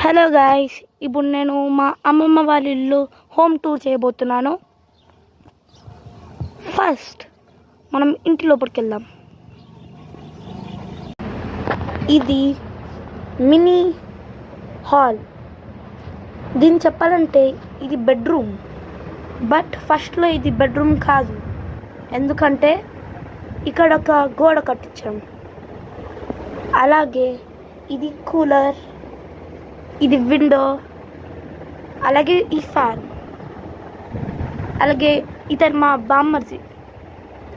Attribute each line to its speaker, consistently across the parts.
Speaker 1: Hello guys, ఇప్పుడు నేను మా అమ్మమ్మ వాళ్ళ ఇల్లు హోమ్ టూర్ చేయబోతున్నాను. ఫస్ట్ మనం ఇంటి లోపలికి వెళ్దాం. ఇది మినీ హాల్. దీన్ని చెప్పాలంటే ఇది బెడ్రూమ్. బట్ ఫస్ట్లో ఇది బెడ్రూమ్ కాదు, ఎందుకంటే ఇక్కడ ఒక గోడ కట్టించాం. అలాగే ఇది కూలర్, ఇది విండో, అలాగే ఈ ఫ్యాన్, అలాగే ఇతను మా బామ్మర్ది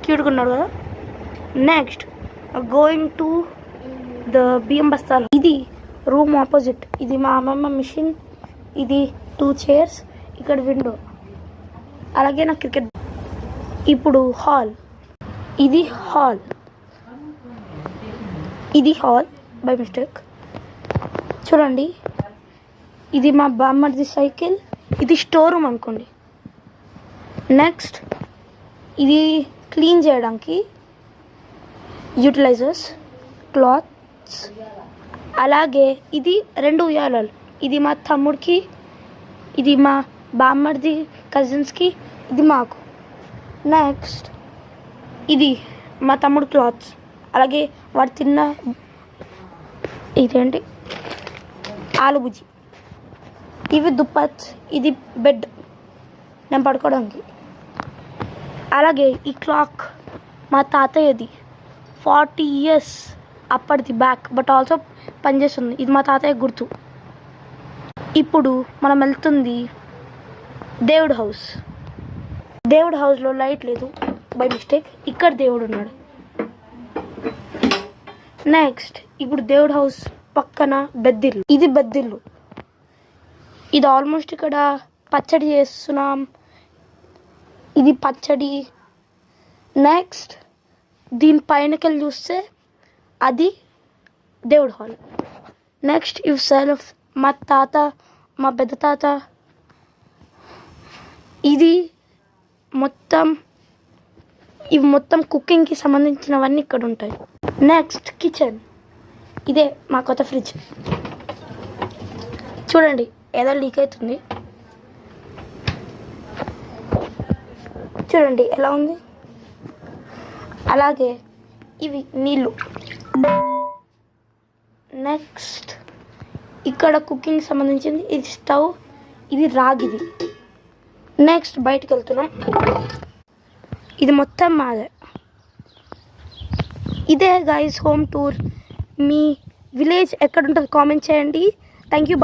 Speaker 1: క్యూట్గా ఉన్నాడు కదా. నెక్స్ట్ గోయింగ్ టు ద బియ్యం బస్తాలు. ఇది రూమ్ ఆపోజిట్. ఇది మా అమ్మమ్మ మిషన్. ఇది 2 చైర్స్, ఇక్కడ విండో, అలాగే నా క్రికెట్. ఇప్పుడు హాల్. ఇది హాల్ బై మిస్టేక్. చూడండి, ఇది మా బామ్మర్ది సైకిల్. ఇది స్టోర్ రూమ్ అనుకోండి. నెక్స్ట్ ఇది క్లీన్ చేయడానికి యూటిలైజర్స్, క్లాత్స్, అలాగే ఇది 2 ఉయ్యాలలు. ఇది మా తమ్ముడికి, ఇది మా బామ్మర్ది కజిన్స్కి, ఇది మాకు. నెక్స్ట్ ఇది మా తమ్ముడు క్లాత్స్, అలాగే వాడు తిన్న ఇదేంటి ఆలుబుజ్జి. ఇవి దుప్పట్స్, ఇది బెడ్ నేను పడుకోవడానికి. అలాగే ఈ క్లాక్ మా తాతయ్యది, 40 years అప్పటిది బ్యాక్, బట్ ఆల్సో పనిచేస్తుంది. ఇది మా తాతయ్య గుర్తు. ఇప్పుడు మనం వెళ్తుంది దేవుడు హౌస్. దేవుడు హౌస్లో లైట్ లేదు బై మిస్టేక్. ఇక్కడ దేవుడు ఉన్నాడు. నెక్స్ట్ ఇప్పుడు దేవుడు హౌస్ పక్కన బెద్దిల్లు. ఇది బెద్దిల్లు. ఇది ఆల్మోస్ట్ ఇక్కడ పచ్చడి చేస్తున్నాం. ఇది పచ్చడి. నెక్స్ట్ దీని పైనకెళ్ళి చూస్తే అది దేవుడు హాల్. నెక్స్ట్ ఇవి సెల్ఫ్ మా తాత, మా పెద్ద తాత. ఇది మొత్తం, ఇవి మొత్తం కుకింగ్కి సంబంధించినవన్నీ ఇక్కడ ఉంటాయి. Next kitchen. ఇదే మా కొత్త ఫ్రిడ్జ్. చూడండి, ఏదో లీక్ అవుతుంది. చూడండి ఎలా ఉంది. అలాగే ఇవి నీళ్ళు. నెక్స్ట్ ఇక్కడ కుకింగ్ సంబంధించింది. ఇది స్టవ్, ఇది రాగిది. నెక్స్ట్ బయటకు వెళ్తున్నాం. ఇది మొత్తం మాదే. ఇదే గైస్ హోమ్ టూర్. మీ విలేజ్ ఎక్కడ ఉంటుంది కామెంట్ చేయండి. Thank you.